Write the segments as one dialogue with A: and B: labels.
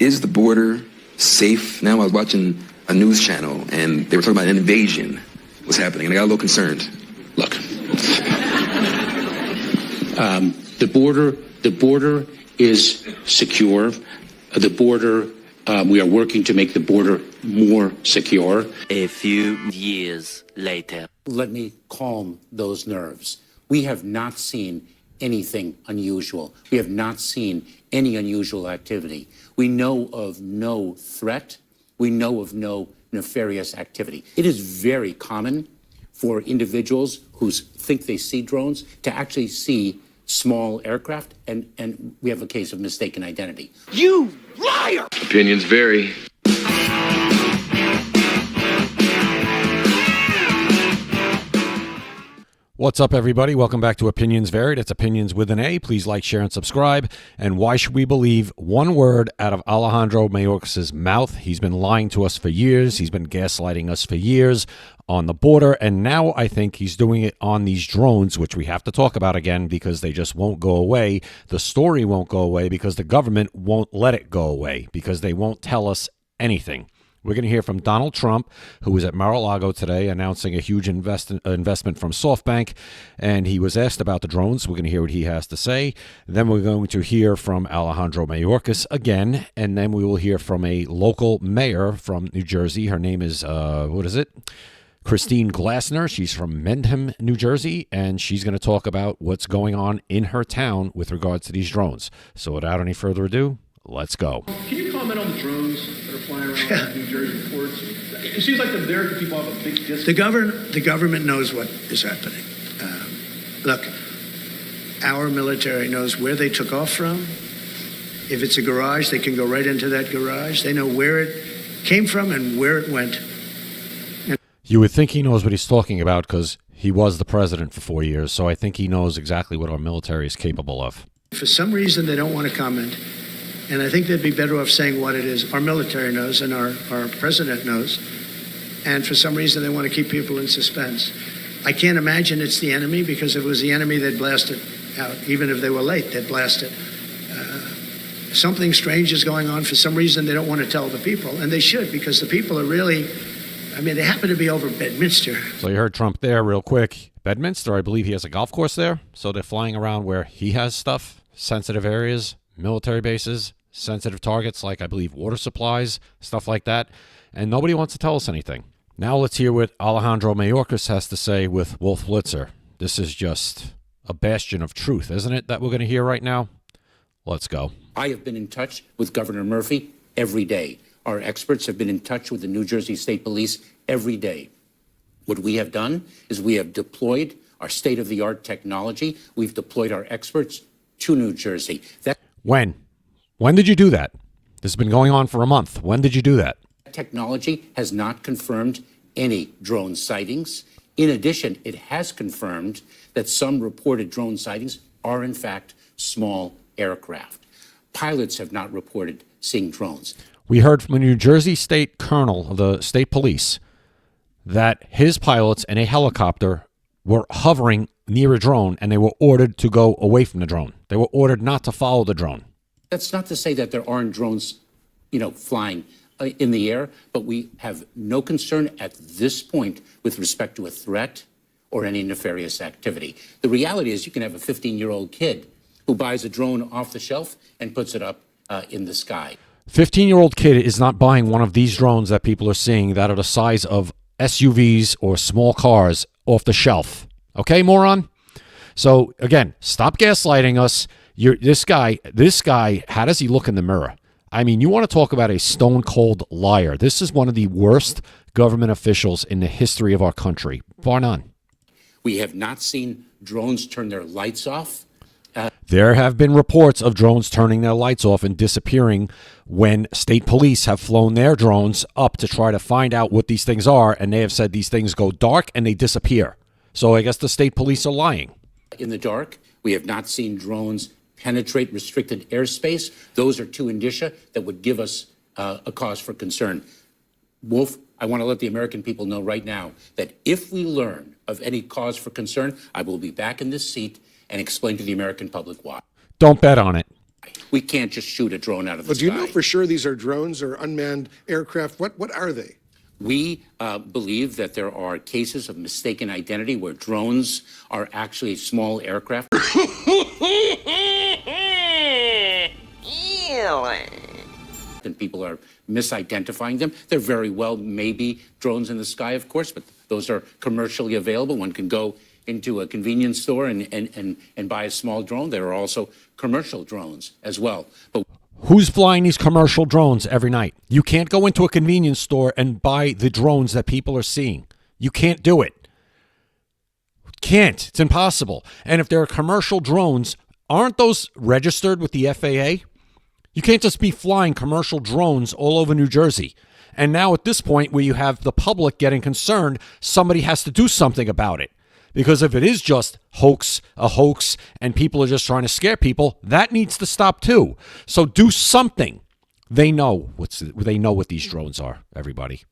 A: Is the border safe? Now I was watching a news channel and they were talking about an invasion was happening, and I got a little concerned.
B: Look, the border is secure. The border, we are working to make the border more secure.
C: A few years later.
B: Let me calm those nerves. We have not seen anything unusual. We have not seen any unusual activity. We know of no threat. We know of no nefarious activity. It is very common for individuals who think they see drones to actually see small aircraft, and we have a case of mistaken identity.
C: You liar!
A: Opinions vary.
D: What's up, everybody? Welcome back to Opinions Varied. It's Opinions with an A. Please like, share, and subscribe. And why should we believe one word out of Alejandro Mayorkas' mouth? He's been lying to us for years. He's been gaslighting us for years on the border. And now I think he's doing it on these drones, which we have to talk about again because they just won't go away. The story won't go away because the government won't let it go away because they won't tell us anything. We're going to hear from Donald Trump, who was at Mar-a-Lago today announcing a huge investment from SoftBank, and he was asked about the drones. We're going to hear what he has to say. Then we're going to hear from Alejandro Mayorkas again, and then we will hear from a local mayor from New Jersey. Her name is, Christine Glassner. She's from Mendham, New Jersey, and she's going to talk about what's going on in her town with regards to these drones. So without any further ado, let's go.
E: Can you comment on the drones that are flying around New Jersey ports? It seems like the American people have a big distance.
F: The government knows what is happening. Look, our military knows where they took off from. If it's a garage, they can go right into that garage. They know where it came from and where it went.
D: You would think he knows what he's talking about because he was the president for 4 years, so I think he knows exactly what our military is capable of.
F: For some reason, they don't want to comment. And I think they'd be better off saying what it is. Our military knows and our president knows. And for some reason, they want to keep people in suspense. I can't imagine it's the enemy, because if it was the enemy, they'd blast it out. Even if they were late, they'd blast it. Something strange is going on. For some reason, they don't want to tell the people. And they should, because the people are really, they happen to be over Bedminster.
D: So you heard Trump there real quick. Bedminster, I believe he has a golf course there. So they're flying around where he has stuff, sensitive areas, military bases, sensitive targets like, I believe, water supplies, stuff like that. And nobody wants to tell us anything. Now let's hear what Alejandro Mayorkas has to say with Wolf Blitzer. This is just a bastion of truth, isn't it, that we're going to hear right now? Let's go.
B: I have been in touch with Governor Murphy every day. Our experts have been in touch with the New Jersey State Police every day. What we have done is we have deployed our state-of-the-art technology. We've deployed our experts to New Jersey.
D: When did you do that? This has been going on for a month. When did you do that?
B: Technology has not confirmed any drone sightings. In addition, it has confirmed that some reported drone sightings are, in fact, small aircraft. Pilots have not reported seeing drones.
D: We heard from a New Jersey State colonel of the state police that his pilots in a helicopter were hovering near a drone, and they were ordered to go away from the drone. They were ordered not to follow the drone.
B: That's not to say that there aren't drones, flying in the air, but we have no concern at this point with respect to a threat or any nefarious activity. The reality is you can have a 15-year-old kid who buys a drone off the shelf and puts it up in the sky.
D: 15-year-old kid is not buying one of these drones that people are seeing that are the size of SUVs or small cars off the shelf. Okay, moron? So, again, stop gaslighting us. This guy, how does he look in the mirror? I mean, you want to talk about a stone-cold liar. This is one of the worst government officials in the history of our country, bar none.
B: We have not seen drones turn their lights off.
D: There have been reports of drones turning their lights off and disappearing when state police have flown their drones up to try to find out what these things are, and they have said these things go dark and they disappear. So I guess the state police are lying.
B: In the dark, we have not seen drones penetrate restricted airspace. Those are two indicia that would give us a cause for concern. Wolf, I want to let the American people know right now that if we learn of any cause for concern, I will be back in this seat and explain to the American public why.
D: Don't bet on it.
B: We can't just shoot a drone out of the
G: But
B: sky.
G: do you know for sure these are drones or unmanned aircraft? What are they?
B: We believe that there are cases of mistaken identity where drones are actually small aircraft. And people are misidentifying them. There very well may be drones in the sky, of course, but those are commercially available. One can go into a convenience store and buy a small drone. There are also commercial drones as well. But
D: who's flying these commercial drones every night? You can't go into a convenience store and buy the drones that people are seeing. You can't do it. Can't. It's impossible. And if there are commercial drones, aren't those registered with the FAA? You can't just be flying commercial drones all over New Jersey. And now at this point where you have the public getting concerned, somebody has to do something about it. Because if it is just a hoax, and people are just trying to scare people, that needs to stop too. So do something. They know what these drones are, everybody.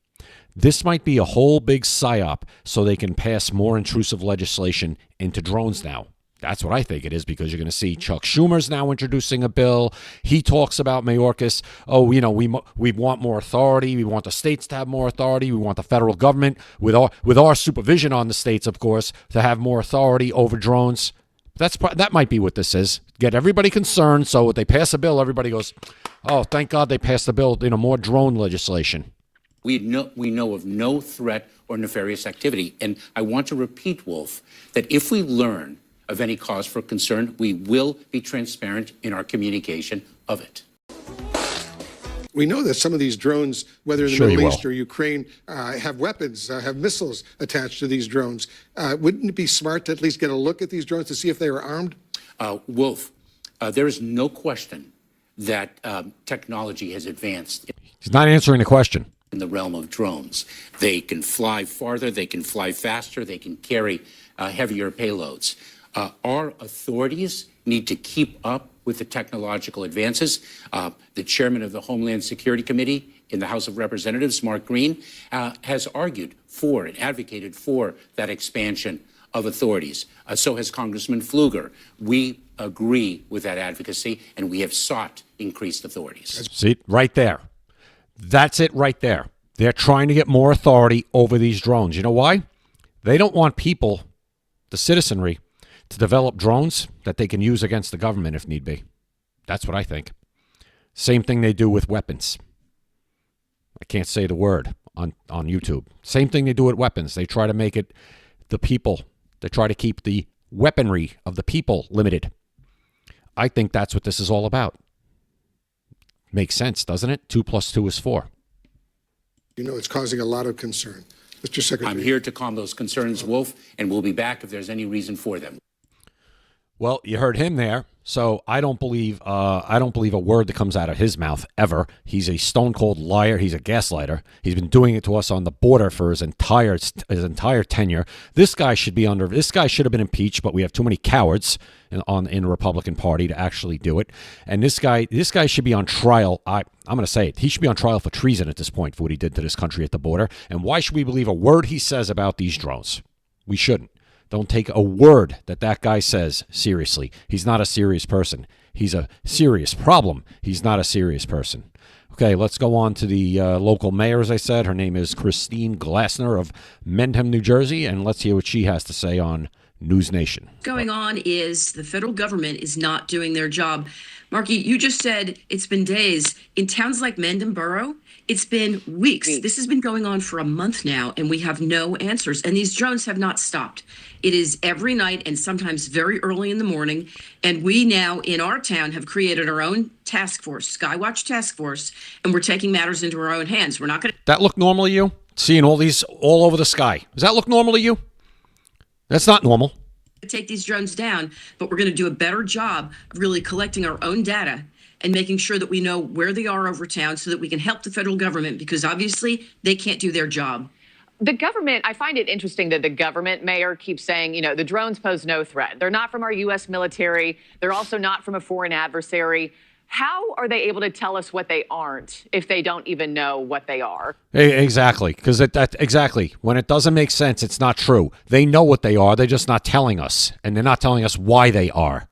D: This might be a whole big psyop so they can pass more intrusive legislation into drones now. That's what I think it is, because you're going to see Chuck Schumer's now introducing a bill. He talks about Mayorkas. Oh, we want more authority. We want the states to have more authority. We want the federal government, with our supervision on the states, of course, to have more authority over drones. That might be what this is. Get everybody concerned, so if they pass a bill, everybody goes, oh, thank God they passed the bill, more drone legislation.
B: we know of no threat or nefarious activity. And I want to repeat, Wolf, that if we learn of any cause for concern, we will be transparent in our communication of it.
G: We know that some of these drones, whether in the Middle East or Ukraine, have weapons, have missiles attached to these drones. Wouldn't it be smart to at least get a look at these drones to see if they are armed?
B: Wolf, there is no question that technology has advanced.
D: He's not answering the question.
B: In the realm of drones, they can fly farther, they can fly faster, they can carry heavier payloads. Our authorities need to keep up with the technological advances. The chairman of the Homeland Security Committee in the House of Representatives, Mark Green, has argued for and advocated for that expansion of authorities. So has Congressman Pfluger. We agree with that advocacy, and we have sought increased authorities.
D: See, right there. That's it right there. They're trying to get more authority over these drones. You know why? They don't want people, the citizenry, to develop drones that they can use against the government if need be. That's what I think. Same thing they do with weapons. I can't say the word on YouTube. Same thing they do with weapons. They try to make it the people. They try to keep the weaponry of the people limited. I think that's what this is all about. Makes sense, doesn't it? 2 + 2 is 4.
G: You know, it's causing a lot of concern. Mr. Secretary.
B: I'm here to calm those concerns, Wolf, and we'll be back if there's any reason for them.
D: Well, you heard him there. So I don't believe a word that comes out of his mouth ever. He's a stone cold liar. He's a gaslighter. He's been doing it to us on the border for his entire tenure. This guy should have been impeached, but we have too many cowards in the Republican Party to actually do it. And this guy should be on trial. I'm going to say it. He should be on trial for treason at this point for what he did to this country at the border. And why should we believe a word he says about these drones? We shouldn't. Don't take a word that guy says seriously. He's not a serious person. He's a serious problem. He's not a serious person. Okay, let's go on to the local mayor, as I said. Her name is Christine Glassner of Mendham, New Jersey, and let's hear what she has to say on News Nation.
H: What's going on is the federal government is not doing their job. Marky, you just said it's been days. In towns like Mendham Borough, it's been weeks. This has been going on for a month now, and we have no answers. And these drones have not stopped. It is every night and sometimes very early in the morning. And we now, in our town, have created our own task force, Skywatch Task Force, and we're taking matters into our own hands. We're not going to...
D: That look normal to you? Seeing all these all over the sky. Does that look normal to you? That's not normal.
H: Take these drones down, but we're going to do a better job of really collecting our own data and making sure that we know where they are over town so that we can help the federal government, because obviously they can't do their job.
I: The government, I find it interesting that the government mayor keeps saying, the drones pose no threat. They're not from our U.S. military. They're also not from a foreign adversary. How are they able to tell us what they aren't if they don't even know what they are?
D: Exactly, because exactly. When it doesn't make sense, it's not true. They know what they are. They're just not telling us, and they're not telling us why they are.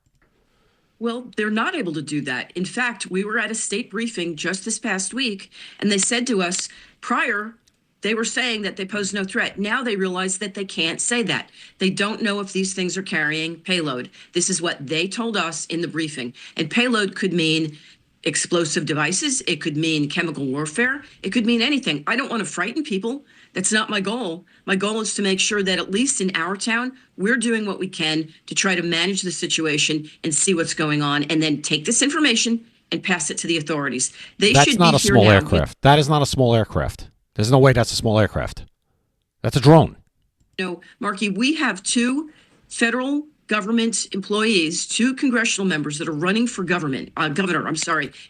H: Well, they're not able to do that. In fact, we were at a state briefing just this past week, and they said to us prior, they were saying that they pose no threat. Now they realize that they can't say that. They don't know if these things are carrying payload. This is what they told us in the briefing. And payload could mean explosive devices. It could mean chemical warfare. It could mean anything. I don't want to frighten people. That's not my goal. My goal is to make sure that at least in our town, we're doing what we can to try to manage the situation and see what's going on, and then take this information and pass it to the authorities.
D: That's not a small aircraft. That is not a small aircraft. There's no way that's a small aircraft. That's a drone.
H: No, Marky, we have 2 federal government employees, 2 congressional members that are running for governor,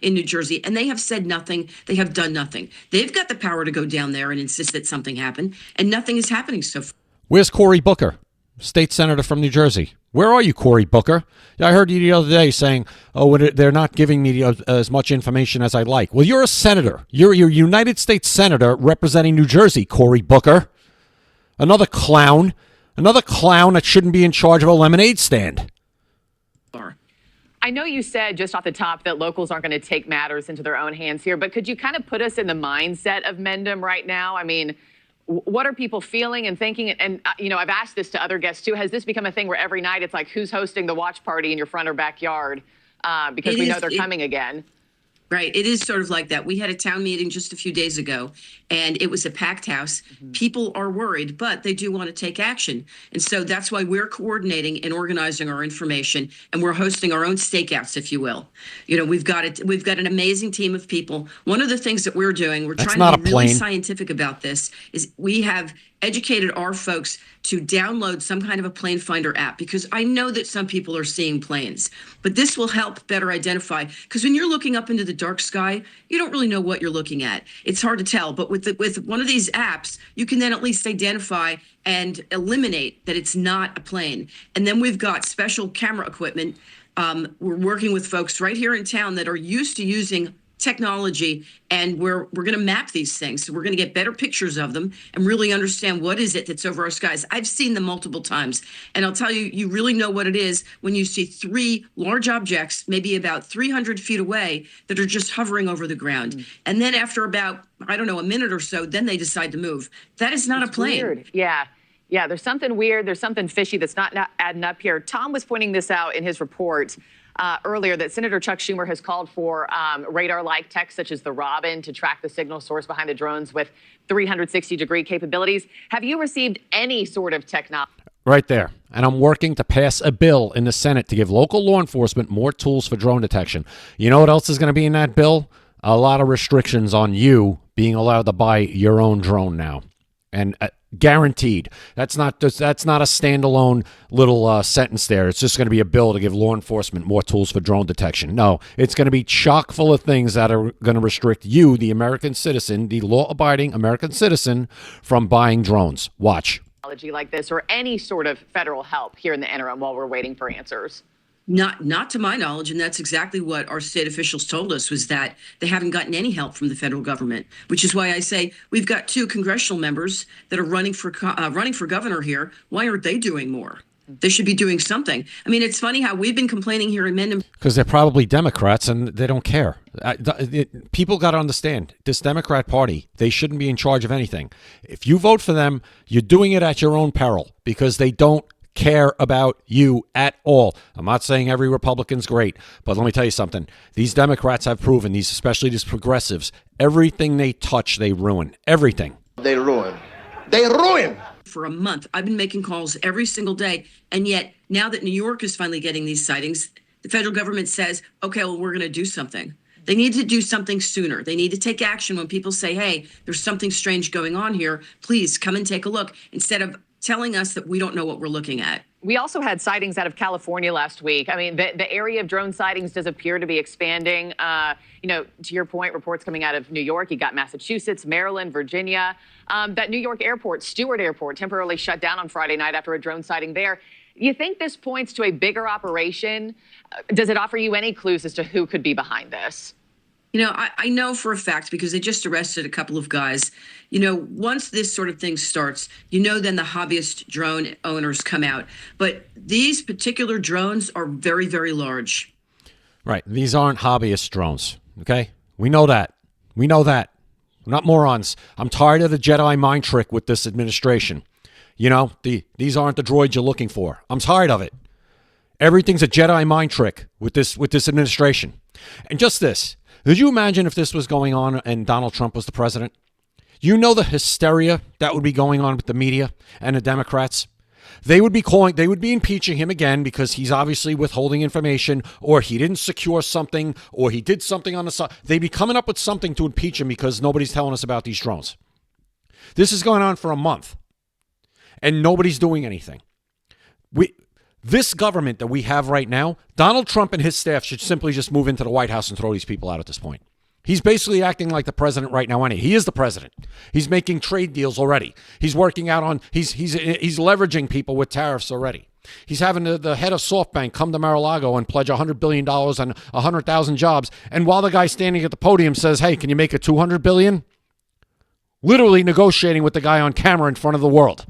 H: in New Jersey, and they have said nothing. They have done nothing. They've got the power to go down there and insist that something happen, and nothing is happening so far.
D: Where's Cory Booker, state senator from New Jersey? Where are you, Cory Booker? I heard you the other day saying, oh, they're not giving me as much information as I'd like. Well, you're a senator. You're a United States senator representing New Jersey, Cory Booker. Another clown that shouldn't be in charge of a lemonade stand.
I: I know you said just off the top that locals aren't going to take matters into their own hands here, but could you kind of put us in the mindset of Mendham right now? I mean, what are people feeling and thinking? And, I've asked this to other guests too. Has this become a thing where every night it's like, who's hosting the watch party in your front or backyard? Because we know they're coming again.
H: Right. It is sort of like that. We had a town meeting just a few days ago, and it was a packed house. Mm-hmm. People are worried, but they do want to take action. And so that's why we're coordinating and organizing our information, and we're hosting our own stakeouts, if you will. We've got an amazing team of people. One of the things that we're doing, we're trying to be really scientific about this, is we have educated our folks to download some kind of a plane finder app, because I know that some people are seeing planes, but this will help better identify, because when you're looking up into the dark sky, you don't really know what you're looking at. It's hard to tell, but with one of these apps, you can then at least identify and eliminate that it's not a plane. And then we've got special camera equipment. We're working with folks right here in town that are used to using technology, and we're going to map these things. So we're going to get better pictures of them and really understand what is it that's over our skies. I've seen them multiple times, and I'll tell you, you really know what it is when you see 3 large objects, maybe about 300 feet away, that are just hovering over the ground. Mm. And then after about, a minute or so, then they decide to move. That is not a plane.
I: Weird. Yeah. Yeah, there's something weird. There's something fishy that's not adding up here. Tom was pointing this out in his report earlier, that Senator Chuck Schumer has called for radar-like tech such as the Robin to track the signal source behind the drones with 360-degree capabilities. Have you received any sort of technology?
D: Right there. And I'm working to pass a bill in the Senate to give local law enforcement more tools for drone detection. You know what else is going to be in that bill? A lot of restrictions on you being allowed to buy your own drone now. And guaranteed. That's not a standalone little sentence there. It's just going to be a bill to give law enforcement more tools for drone detection. No, it's going to be chock full of things that are going to restrict you, the American citizen, the law-abiding American citizen, from buying drones. Watch.
I: Like this, or any sort of federal help here in the interim while we're waiting for answers?
H: Not to my knowledge, and that's exactly what our state officials told us, was that they haven't gotten any help from the federal government, which is why I say we've got 2 congressional members that are running for governor here. Why aren't they doing more? They should be doing something. I mean, it's funny how we've been complaining here in Mendham.
D: Because they're probably Democrats and they don't care. People got to understand, this Democrat Party, they shouldn't be in charge of anything. If you vote for them, you're doing it at your own peril, because they don't care about you at all. I'm not saying every Republican's great, but let me tell you something. These Democrats have proven, especially these progressives, everything they touch, they ruin. Everything.
C: They ruin. They ruin.
H: For a month, I've been making calls every single day, and yet now that New York is finally getting these sightings, the federal government says, okay, well, we're going to do something. They need to do something sooner. They need to take action when people say, hey, there's something strange going on here. Please come and take a look, instead of telling us that we don't know what we're looking at.
I: We also had sightings out of California last week. I mean, the area of drone sightings does appear to be expanding. To your point, reports coming out of New York. You got Massachusetts, Maryland, Virginia. That New York airport, Stewart Airport, temporarily shut down on Friday night after a drone sighting there. You think this points to a bigger operation? Does it offer you any clues as to who could be behind this?
H: I know for a fact, because they just arrested a couple of guys. Once this sort of thing starts, then the hobbyist drone owners come out. But these particular drones are very, very large.
D: Right. These aren't hobbyist drones. Okay? We know that. We know that. We're not morons. I'm tired of the Jedi mind trick with this administration. You know, these aren't the droids you're looking for. I'm tired of it. Everything's a Jedi mind trick with this administration. And just this. Could you imagine if this was going on and Donald Trump was the president? You know the hysteria that would be going on with the media and the Democrats? They would be impeaching him again because he's obviously withholding information, or he didn't secure something, or he did something on the side. They'd be coming up with something to impeach him because nobody's telling us about these drones. This is going on for a month, and nobody's doing anything. This government that we have right now, Donald Trump and his staff should simply just move into the White House and throw these people out at this point. He's basically acting like the president right now. He is the president. He's making trade deals already. He's working out on, he's leveraging people with tariffs already. He's having the head of SoftBank come to Mar-a-Lago and pledge $100 billion and 100,000 jobs. And while the guy standing at the podium says, hey, can you make it $200 billion? Literally negotiating with the guy on camera in front of the world.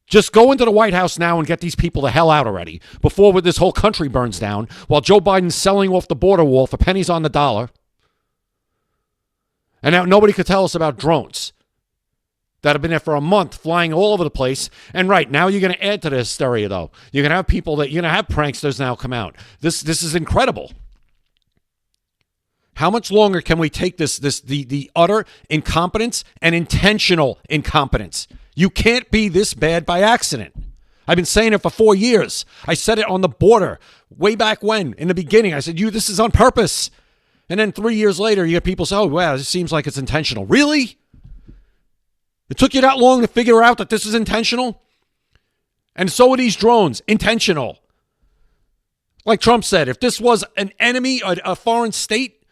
D: Just go into the White House now and get these people the hell out already before this whole country burns down while Joe Biden's selling off the border wall for pennies on the dollar. And now nobody could tell us about drones that have been there for a month flying all over the place. And right now you're going to add to the hysteria, though. You're going to have you're going to have pranksters now come out. This is incredible. How much longer can we take the utter incompetence and intentional incompetence? You can't be this bad by accident. I've been saying it for 4 years. I said it on the border way back when, in the beginning. I said, this is on purpose. And then 3 years later, you get people say, oh, wow, this seems like it's intentional. Really? It took you that long to figure out that this is intentional? And so are these drones, intentional. Like Trump said, if this was an enemy, a foreign state,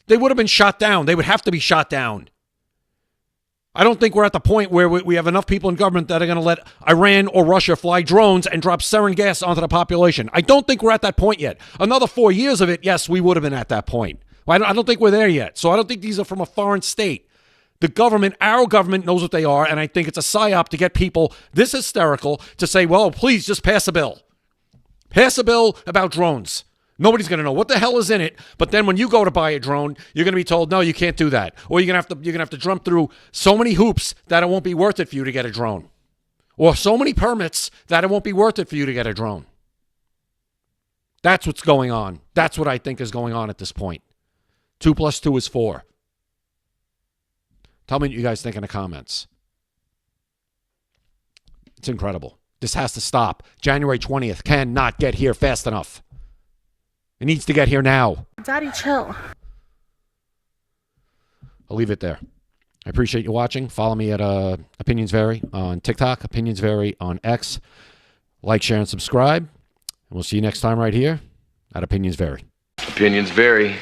D: they would have been shot down. They would have to be shot down. I don't think we're at the point where we have enough people in government that are going to let Iran or Russia fly drones and drop sarin gas onto the population. I don't think we're at that point yet. Another 4 years of it, yes, we would have been at that point. I don't think we're there yet. So I don't think these are from a foreign state. The government, our government, knows what they are, and I think it's a psyop to get people this hysterical to say, well, please just pass a bill. Pass a bill about drones. Nobody's going to know what the hell is in it. But then when you go to buy a drone, you're going to be told, no, you can't do that. Or you're going to have to jump through so many hoops that it won't be worth it for you to get a drone. Or so many permits that it won't be worth it for you to get a drone. That's what's going on. That's what I think is going on at this point. 2 + 2 is 4. Tell me what you guys think in the comments. It's incredible. This has to stop. January 20th cannot get here fast enough. It needs to get here now.
J: Daddy, chill.
D: I'll leave it there. I appreciate you watching. Follow me at Opinions Vary on TikTok, Opinions Vary on X. Like, share, and subscribe. And we'll see you next time right here at Opinions Vary.
A: Opinions vary.